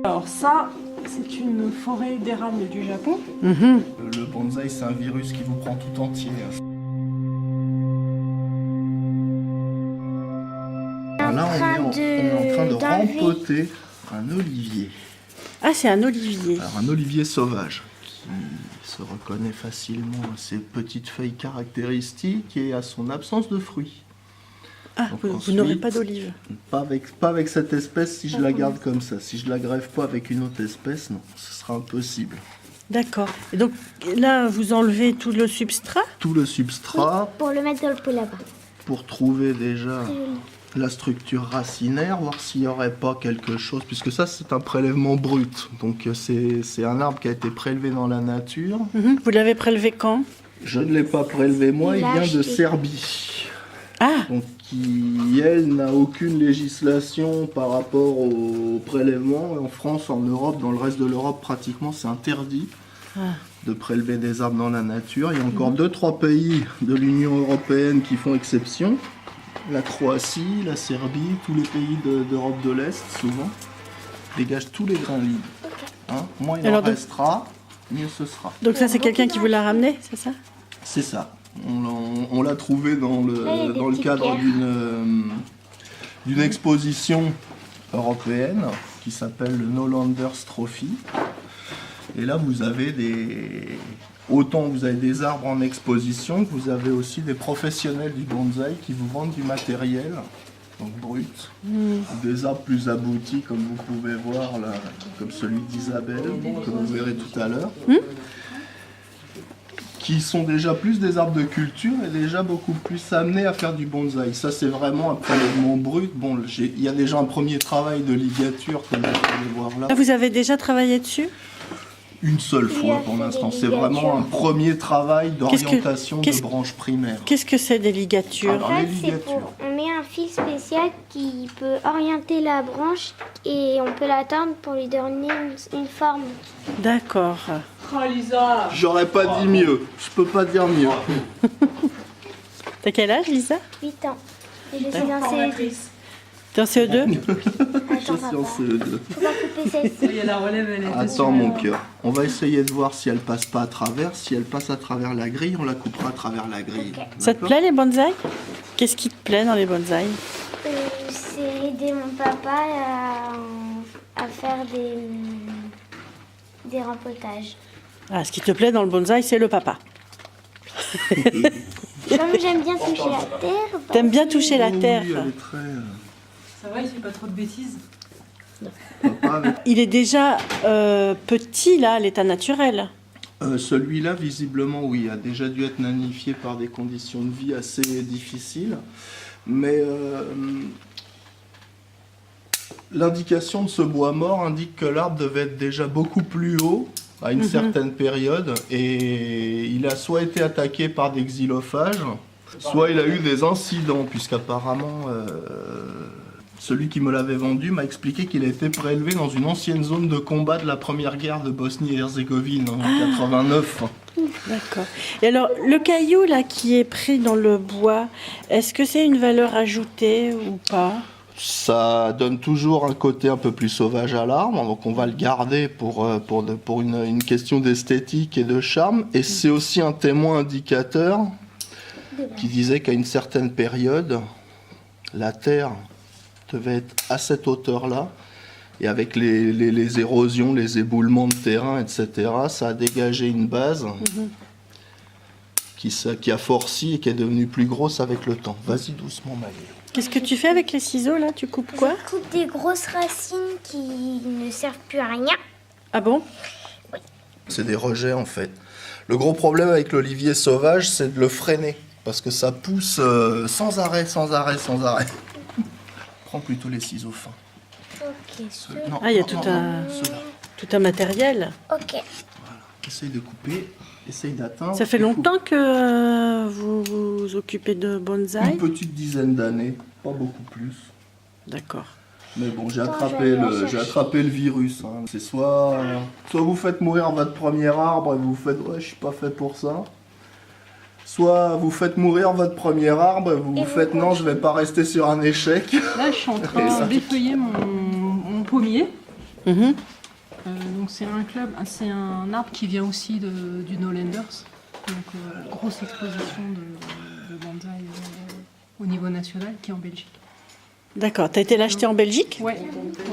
Alors ça, c'est une forêt d'érable du Japon. Le bonsaï, c'est un virus qui vous prend tout entier. Là, on est en train de rempoter un olivier. Ah, c'est un olivier. Alors, un olivier sauvage qui se reconnaît facilement à ses petites feuilles caractéristiques et à son absence de fruits. Ah, Donc vous ensuite, n'aurez pas d'olive. Pas avec cette espèce si je la garde comme ça. Si je la greffe pas avec une autre espèce, non, ce sera impossible. D'accord. Et donc là, vous enlevez tout le substrat? Tout le substrat Pour le mettre dans le pot là-bas. pour trouver déjà la structure racinaire, voir s'il n'y aurait pas quelque chose, puisque ça c'est un prélèvement brut. Donc c'est un arbre qui a été prélevé dans la nature. Vous l'avez prélevé quand? Je ne l'ai pas prélevé moi, il vient de Serbie. Ah, Donc qui, elle, n'a aucune législation par rapport au prélèvement. En France, en Europe, dans le reste de l'Europe, pratiquement, c'est interdit de prélever des arbres dans la nature. Il y a encore 2-3 pays de l'Union européenne qui font exception. La Croatie, la Serbie, tous les pays d'Europe de l'Est, souvent, dégagent tous les grains libres. Hein, moins il en restera, mieux ce sera. donc ça c'est quelqu'un qui vous l'a ramené, c'est ça? C'est ça. On l'a trouvé dans le cadre d'une exposition européenne qui s'appelle le No Landers Trophy. Et là, vous avez autant vous avez des arbres en exposition que vous avez aussi des professionnels du bonsaï qui vous vendent du matériel, donc brut, des arbres plus aboutis comme vous pouvez voir là, comme celui d'Isabelle, que vous verrez tout à l'heure. Qui sont déjà plus des arbres de culture et déjà beaucoup plus amenés à faire du bonsaï. Ça, c'est vraiment un prélèvement brut. Bon, il y a déjà un premier travail de ligature, comme vous pouvez voir là. Ah, vous avez déjà travaillé dessus? Une seule fois pour l'instant. C'est vraiment un premier travail d'orientation de branches primaires. Qu'est-ce que c'est des ligatures? Alors, En les fait, ligatures. on met un fil spécial qui peut orienter la branche et on peut la tendre pour lui donner une forme. D'accord. Oh Lisa. J'aurais pas dit mieux. Je peux pas dire mieux. T'as quel âge, Lisa? 8 ans. Et je suis en CE2. T'es en CE2? Je suis en CE2. Faut pas couper celle-ci. Il y a la relève, elle est Attends mon cœur. On va essayer de voir si elle passe pas à travers. Si elle passe à travers la grille, on la coupera à travers la grille. Ok. Ça te D'accord. plaît les bonsaïs? Qu'est-ce qui te plaît dans les bonsaïs? C'est aider mon papa à faire des rempotages. Ah, ce qui te plaît dans le bonsaï, c'est le papa. Comme j'aime bien toucher la terre. T'aimes bien toucher la Oui, terre. elle est très... Ça va, il fait pas trop de bêtises. papa avec- Il est déjà petit, là, à l'état naturel. Celui-là, visiblement, oui, a déjà dû être nanifié par des conditions de vie assez difficiles. Mais l'indication de ce bois mort indique que l'arbre devait être déjà beaucoup plus haut à une certaine période. Et il a soit été attaqué par des xylophages, soit il a eu des incidents, puisqu'apparemment... celui qui me l'avait vendu m'a expliqué qu'il a été prélevé dans une ancienne zone de combat de la première guerre de Bosnie-Herzégovine en 89. D'accord. Et alors, le caillou, là, qui est pris dans le bois, est-ce que c'est une valeur ajoutée ou pas? Ça donne toujours un côté un peu plus sauvage à l'arbre, donc on va le garder pour une question d'esthétique et de charme. Et c'est aussi un témoin indicateur qui disait qu'à une certaine période, la terre devait être à cette hauteur-là, et avec les érosions, les éboulements de terrain, etc., ça a dégagé une base qui a forci et qui est devenue plus grosse avec le temps. Vas-y doucement, Maëlle. Qu'est-ce que tu fais avec les ciseaux, là? Tu coupes quoi? Je coupe des grosses racines qui ne servent plus à rien. Ah bon? C'est des rejets en fait. Le gros problème avec l'olivier sauvage, c'est de le freiner, parce que ça pousse sans arrêt, sans arrêt, sans arrêt. Prends plutôt les ciseaux fins. Ok, Non, Ah, il y a non, tout non, un- non, ceux-là. Tout un matériel. ok. Essaye de couper, essaye d'atteindre. Ça fait et coupe. longtemps que vous vous occupez de bonsaï? Une petite dizaine d'années, pas beaucoup plus. D'accord. Mais bon, j'ai Attends, attrapé, je vais aller la j'ai chercher. attrapé le virus. Hein. C'est soit vous faites mourir votre premier arbre et vous faites ouais, je suis pas fait pour ça. Soit vous faites mourir votre premier arbre et vous Et vous vous faites non, je vais pas rester sur un échec. Là, je suis en train d'effeuiller mon pommier. Mhm. Donc c'est un club, c'est un arbre qui vient aussi du Knowlanders. Donc grosse exposition de bonsaï au niveau national qui est en Belgique. D'accord. T'as été l'acheter en Belgique? Ouais.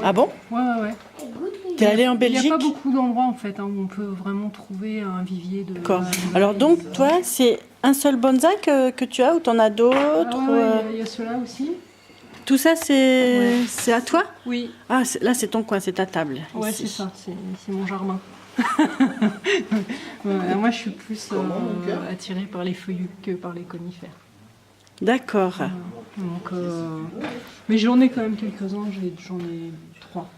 Ah bon? Ouais. T'es allé en Il n'y Belgique? a pas beaucoup d'endroits en fait où on peut vraiment trouver un vivier de. D'accord. Alors donc toi, c'est un seul bonsaï que tu as ou t'en as d'autres? Il y a ceux-là aussi. Tout ça, c'est à toi? Oui. Ah, là, c'est ton coin, c'est ta table. Ouais, ici. c'est ça, c'est mon jardin. Moi, je suis plus attirée par les feuillus que par les conifères. D'accord. Donc, mais j'en ai quand même quelques-uns, j'en ai 3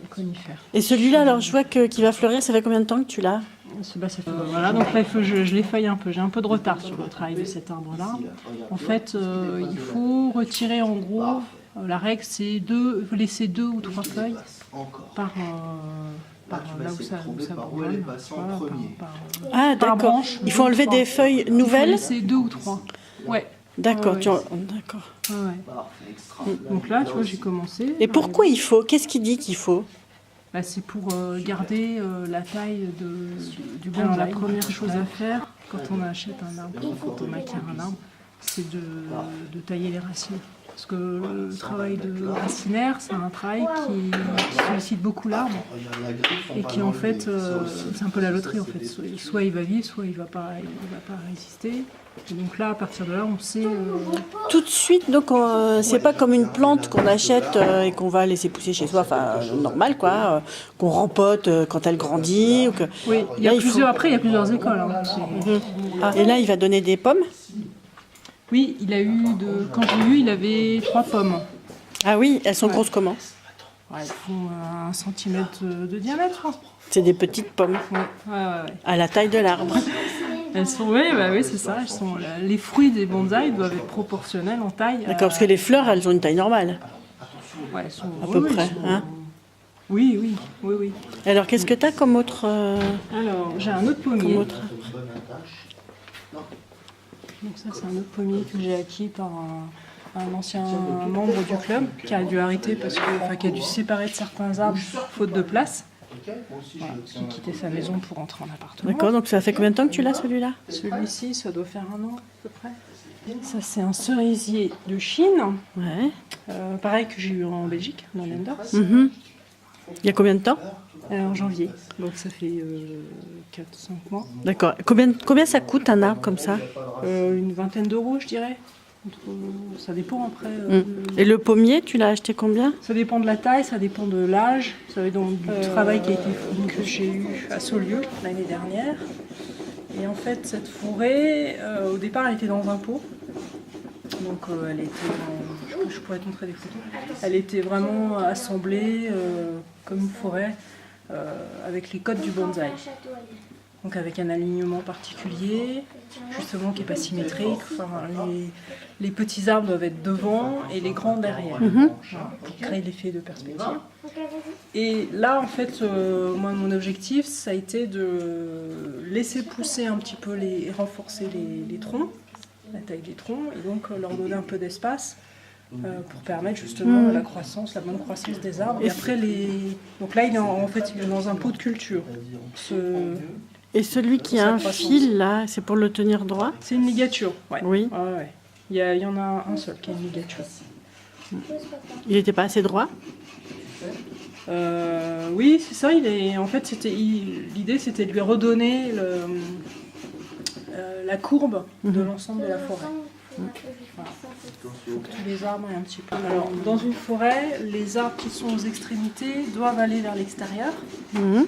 conifères. Et celui-là, alors je vois qu'il va fleurir, ça fait combien de temps que tu l'as? Ça fait, voilà, donc là, je l'effeuille un peu. J'ai un peu de retard sur le travail de cet arbre-là. En fait, il faut retirer en gros, la règle c'est laisser 2 ou 3 feuilles par là où ça brûle. Ah, d'accord. branche, Il faut enlever des feuilles Il faut nouvelles? laisser 2 ou 3. Ouais. D'accord. Ouais, D'accord. Ouais. Donc là, tu vois, j'ai commencé. Et pourquoi il faut? Qu'est-ce qui dit qu'il faut? Bah, c'est pour garder la taille du bonsaï. Alors, la première chose à faire quand on achète un arbre, quand on acquiert un arbre, c'est de tailler les racines. Parce que le travail de racinaire, c'est un travail qui sollicite beaucoup l'arbre et qui en fait, c'est un peu la loterie en fait. Soit il va vivre, soit il va pas résister. Et donc là, à partir de là, on sait. Tout de suite, donc c'est pas comme une plante qu'on achète et qu'on va laisser pousser chez soi, enfin normal quoi, qu'on rempote quand elle grandit. Ou que... Oui, il y a plusieurs. Après, il y a plusieurs écoles. Hein. Ah, et là, il va donner des pommes? Oui, il a eu quand j'ai eu, il avait 3 pommes. Ah oui, elles sont grosses comment? Ouais, elles font 1 centimètre de diamètre. C'est des petites pommes, Ouais. à la taille de l'arbre. Elles sont, oui, c'est ça. Les fruits des bonsaïs doivent être proportionnels en taille. D'accord, parce que les fleurs, elles ont une taille normale, Ouais, elles sont, à peu près. Hein. Oui. Et alors, qu'est-ce que tu as comme autre... Alors, j'ai un autre pommier. comme autre... Donc ça, c'est un autre pommier que j'ai acquis par un ancien membre du club qui a dû arrêter qui a dû se séparer de certains arbres faute de place. Voilà, qui quittait sa maison pour entrer en appartement. D'accord, donc ça fait combien de temps que tu l'as celui-là? Celui-ci, ça doit faire 1 an à peu près. Ça, c'est un cerisier de Chine. Ouais. Pareil que j'ai eu en Belgique, dans l'Enders. Mhm. Il y a combien de temps? En janvier. Donc ça fait 4-5 mois. D'accord. Combien ça coûte un arbre comme ça? Une vingtaine d'euros, je dirais. Ça dépend après. Et le pommier, tu l'as acheté combien? Ça dépend de la taille, ça dépend de l'âge, ça dépend du travail qui a été fourni que j'ai eu à Saulieu l'année dernière. Et en fait, cette forêt, au départ, elle était dans un pot. Donc elle était, je pourrais te montrer des photos. Elle était vraiment assemblée comme une forêt avec les codes du bonsaï. Donc avec un alignement particulier, justement qui n'est pas symétrique. Enfin, les petits arbres doivent être devant et les grands derrière, pour créer l'effet de perspective. Et là, en fait, moi, mon objectif, ça a été de laisser pousser un petit peu et renforcer les troncs, la taille des troncs, et donc leur donner un peu d'espace pour permettre justement la bonne croissance des arbres. Et après, donc là, il est dans un pot de culture. Et celui qui a un fil, là, c'est pour le tenir droit? C'est une ligature, ouais. Oui. Ouais. Il y en a un seul qui a une ligature. Il n'était pas assez droit? Oui, c'est ça. En fait, l'idée, c'était de lui redonner la courbe de l'ensemble de la forêt. Voilà. Il faut que tous les arbres aient un petit peu. Alors, dans une forêt, les arbres qui sont aux extrémités doivent aller vers l'extérieur. Mhm.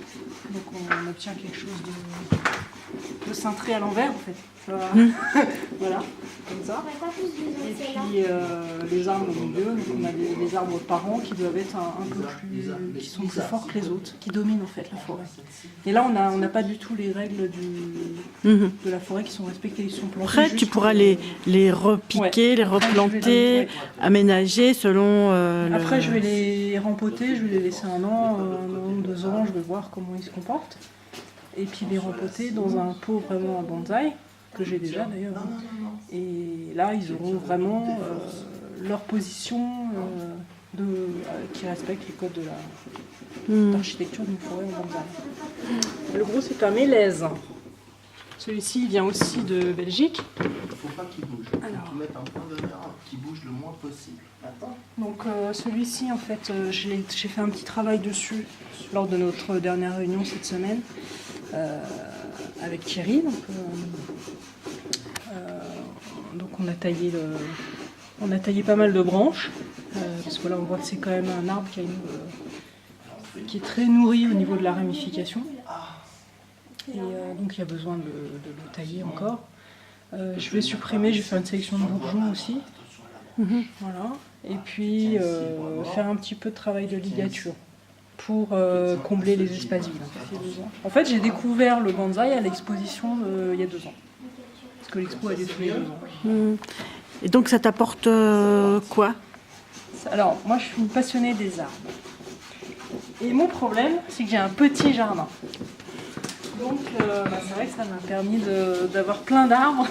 Donc on obtient quelque chose de cintré à l'envers en fait. Voilà, comme ça. Et puis les arbres au milieu, donc on a des arbres parents qui doivent être un peu plus, qui sont plus forts que les autres, qui dominent en fait la forêt. Et là on n'a pas du tout les règles de la forêt qui sont respectées, ils sont plantés. Après, tu pourras les repiquer, les replanter, aménager selon... Après, je vais les rempoter, je vais les laisser 1 an, 1 ou 2 ans, je vais voir comment ils se comportent. Et puis les rempoter dans un pot vraiment à bonsaï, que j'ai déjà d'ailleurs. Et là, ils auront vraiment leur position qui respecte les codes d'architecture d'une forêt en bonsaï. Le gros, c'est un mélèze. Celui-ci vient aussi de Belgique. Il ne faut pas qu'il bouge. Il faut mettre un point d'honneur qui bouge le moins possible. Attends. Donc celui-ci, en fait, j'ai fait un petit travail dessus lors de notre dernière réunion cette semaine avec Thierry. Donc on a taillé pas mal de branches parce que là on voit que c'est quand même un arbre qui est très nourri au niveau de la ramification. Et donc il y a besoin de le tailler encore. Je vais supprimer, j'ai fait une sélection de bourgeons aussi. Voilà. Et puis faire un petit peu de travail de ligature pour combler les espaces vides. En fait, j'ai découvert le bonsaï à l'exposition il y a 2 ans. Parce que l'expo a lieu tous les 2 ans. Et donc ça t'apporte quoi? Alors, moi je suis une passionnée des arbres. Et mon problème, c'est que j'ai un petit jardin. Donc c'est vrai que ça m'a permis d'avoir plein d'arbres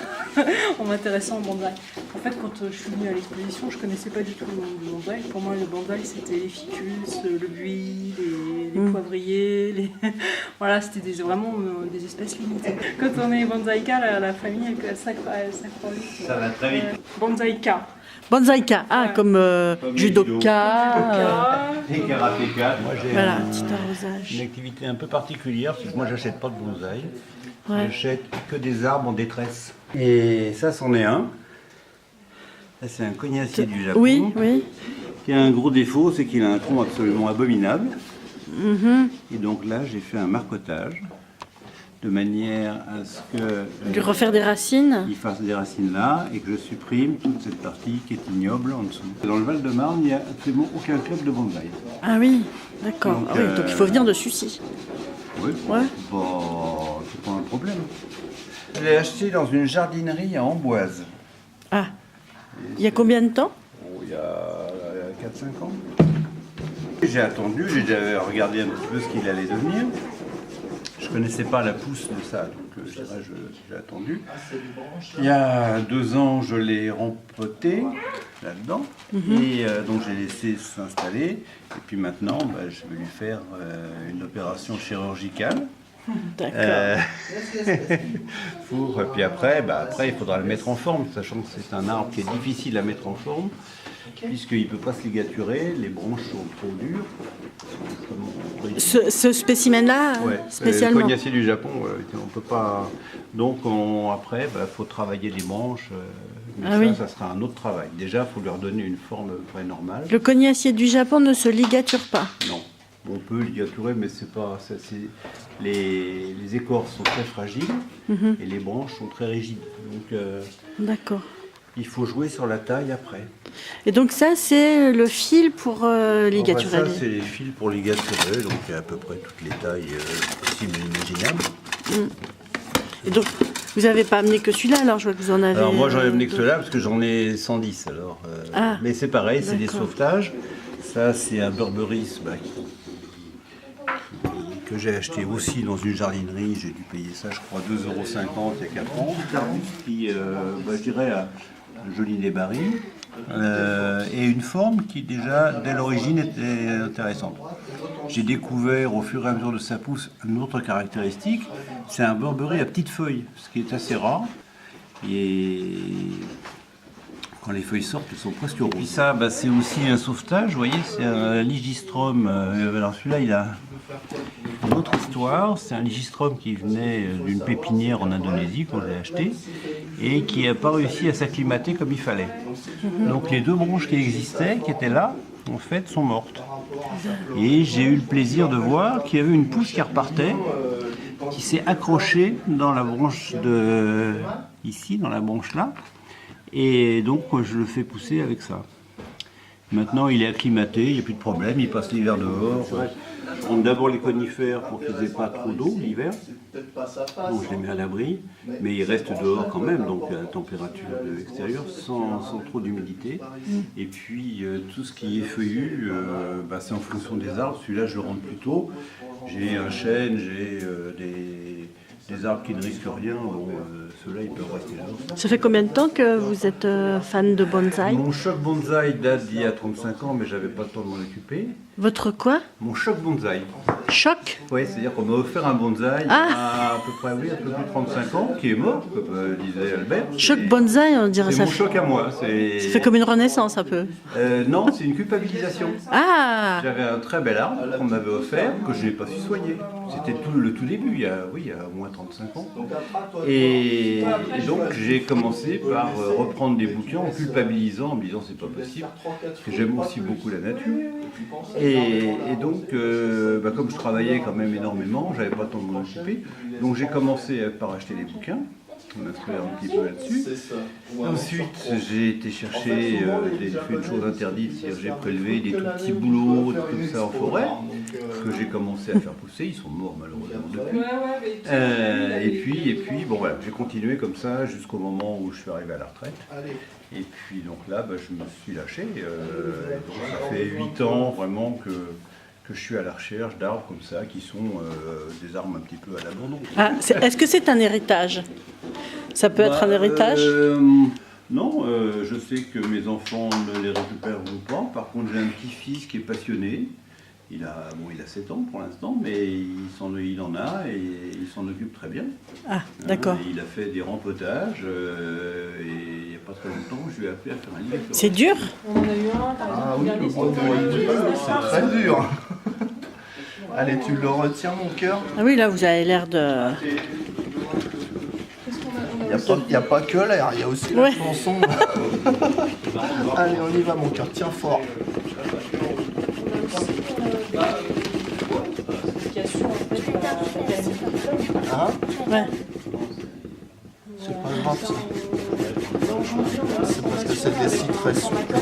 en m'intéressant au bonsaï. En fait, quand je suis venue à l'exposition, je ne connaissais pas du tout le monde du bonsaï. Pour moi, le bonsaï, c'était les ficus, le buis, les poivriers. Voilà, c'était vraiment des espèces limitées. Quand on est bonsaïka, la famille, elle s'accroît vite. Ça va très vite. Bonsaïka. Bonsaïka, comme judoka. Et karatéka. Moi j'ai Voilà, petit arrosage. une activité un peu particulière, c'est que moi j'achète pas de bonsaï. Ouais. J'achète que des arbres en détresse. Et ça, c'en est un. Ça, c'est un cognacier du Japon. Oui, oui. Qui a un gros défaut, c'est qu'il a un tronc absolument abominable. Et donc là, j'ai fait un marcotage de manière à ce que Lui refaire des racines. il fasse des racines là et que je supprime toute cette partie qui est ignoble en dessous. Dans le Val-de-Marne, il n'y a absolument aucun club de bonsaï. Ah oui, d'accord. Donc, Ah oui, donc il faut venir de Sucy. Oui, Ouais. bon, c'est pas un problème. Je l'ai acheté dans une jardinerie à Amboise. Ah, il y a combien de temps? Oh, il y a 4-5 ans. J'ai attendu, j'ai déjà regardé un petit peu ce qu'il allait devenir. Je connaissais pas la pousse de ça, donc je dirais, j'ai attendu. Il y a 2 ans, je l'ai rempoté là-dedans, et donc j'ai laissé s'installer. Et puis maintenant, je vais lui faire une opération chirurgicale. D'accord. Puis après, il faudra le mettre en forme, sachant que c'est un arbre qui est difficile à mettre en forme, puisqu'il ne peut pas se ligaturer, les branches sont trop dures. Ce spécimen-là, Ouais, spécialement. le cognacier du Japon, on peut pas. Donc après, faut travailler les branches. Mais Ah oui. ça sera un autre travail. Déjà, il faut leur donner une forme vraie normale. Le cognacier du Japon ne se ligature pas. Non, on peut ligaturer, mais c'est pas. Les écorces sont très fragiles et les branches sont très rigides. Donc D'accord. il faut jouer sur la taille après. Et donc ça, c'est le fil pour ligaturer. Ça, c'est les fils pour ligaturer, donc il y a à peu près toutes les tailles possibles et imaginables. Et donc, vous n'avez pas amené que celui-là, alors je vois que vous en avez... Alors moi j'en ai amené que ceux-là parce que j'en ai 110 alors. Mais c'est pareil, c'est des d'accord. sauvetages. Ça c'est un Berberis que j'ai acheté aussi dans une jardinerie. J'ai dû payer ça je crois 2,50 € il y a 4 ans. Qui je dirais a un joli débarré. Et une forme qui déjà dès l'origine était intéressante. J'ai découvert au fur et à mesure de sa pousse une autre caractéristique, c'est un Burberry à petites feuilles, ce qui est assez rare. Et quand les feuilles sortent, elles sont presque roses. Et ça, c'est aussi un sauvetage, vous voyez, c'est un Ligistrum. Alors celui-là, il a une autre histoire. C'est un Ligistrum qui venait d'une pépinière en Indonésie, qu'on j'ai acheté, et qui n'a pas réussi à s'acclimater comme il fallait. Donc les 2 branches qui existaient, qui étaient là, en fait, sont mortes. Et j'ai eu le plaisir de voir qu'il y avait une pousse qui repartait, qui s'est accrochée dans la branche ici, dans la branche là. Et donc je le fais pousser avec ça. Maintenant il est acclimaté, il n'y a plus de problème, il passe l'hiver dehors. Je prends d'abord les conifères pour qu'ils n'aient pas trop d'eau l'hiver. Donc je les mets à l'abri, mais ils restent dehors quand même, donc à la température extérieure, sans trop d'humidité. Et puis tout ce qui est feuillu, c'est en fonction des arbres. Celui-là je le rentre plus tôt. J'ai un chêne, j'ai des arbres qui ne risquent rien, bon, ceux-là, ils peuvent rester là. Ça fait combien de temps que vous êtes fan de bonsaï? Mon choc bonsaï date d'il y a 35 ans, mais j'avais pas le temps de m'en occuper. Votre quoi? Mon choc bonsaï. Choc? Oui, c'est-à-dire qu'on m'a offert un bonsaï il y a à peu près, oui, un peu plus de 35 ans, qui est mort, comme disait Albert. Choc bonsaï, on dirait C'est ça. mon choc à moi. Ça fait comme une renaissance un peu. Non, c'est une culpabilisation. Ah! J'avais un très bel arbre qu'on m'avait offert, que je n'ai pas su soigner. C'était le tout début, il y a au moins 35 ans. Et donc j'ai commencé par reprendre des bouquins en culpabilisant, en me disant c'est pas possible, parce que j'aime aussi beaucoup la nature. Et donc, comme je travaillais quand même énormément, j'avais pas le temps de m'en occuper, donc j'ai commencé par acheter des bouquins. On m'instruire un petit peu là-dessus. Ensuite, j'ai été chercher, j'ai fait une chose interdite, c'est-à-dire j'ai prélevé des tout petits bouleaux comme ça en forêt, que j'ai commencé à faire pousser, ils sont morts malheureusement depuis. Et puis, bon voilà, j'ai continué comme ça jusqu'au moment où je suis arrivé à la retraite. Et puis donc là, je me suis lâché. Donc ça fait 8 ans vraiment que je suis à la recherche d'arbres comme ça, qui sont des arbres un petit peu à l'abandon. Ah, est-ce que c'est un héritage? Ça peut être un héritage? Non, je sais que mes enfants ne les récupèrent pas. Par contre, j'ai un petit-fils qui est passionné. Il a 7 ans pour l'instant, mais il en a et il s'en occupe très bien. Ah, d'accord. Il a fait des rempotages et il n'y a pas très longtemps, je lui ai appelé à faire un livre. C'est dur? On en a eu un, par exemple. Ah oui, le bois de c'est très dur. Allez, tu le retiens, mon cœur. Ah oui, là, vous avez l'air de... Il n'y a pas que l'air, il y a aussi la chanson. Allez, on y va, mon cœur, tiens fort. Hein? Ouais. C'est pas grave, ça. C'est parce que c'est des citrés souples.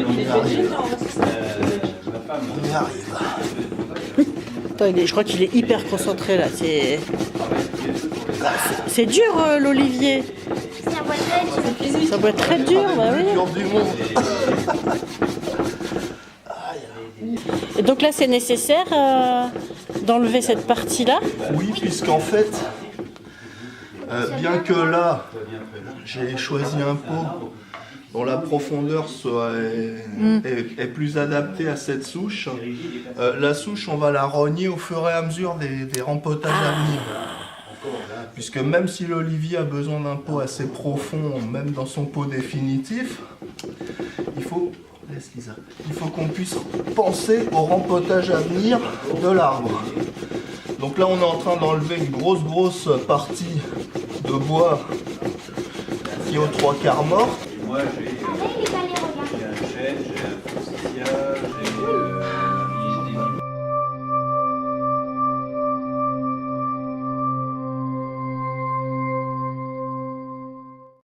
On y arrive. On y arrive. Attends, je crois qu'il est hyper concentré là. C'est dur l'olivier. Ça doit être très dur, bah oui. Dur du monde. Et donc là, c'est nécessaire d'enlever cette partie-là? Oui, puisqu'en fait, bien que là, j'ai choisi un pot dont la profondeur est plus adaptée à cette souche, la souche, on va la rogner au fur et à mesure des rempotages à venir. Puisque même si l'olivier a besoin d'un pot assez profond, même dans son pot définitif, il faut qu'on puisse penser au rempotage à venir de l'arbre. Donc là, on est en train d'enlever une grosse partie de bois qui est aux 3/4 mort. Moi, j'ai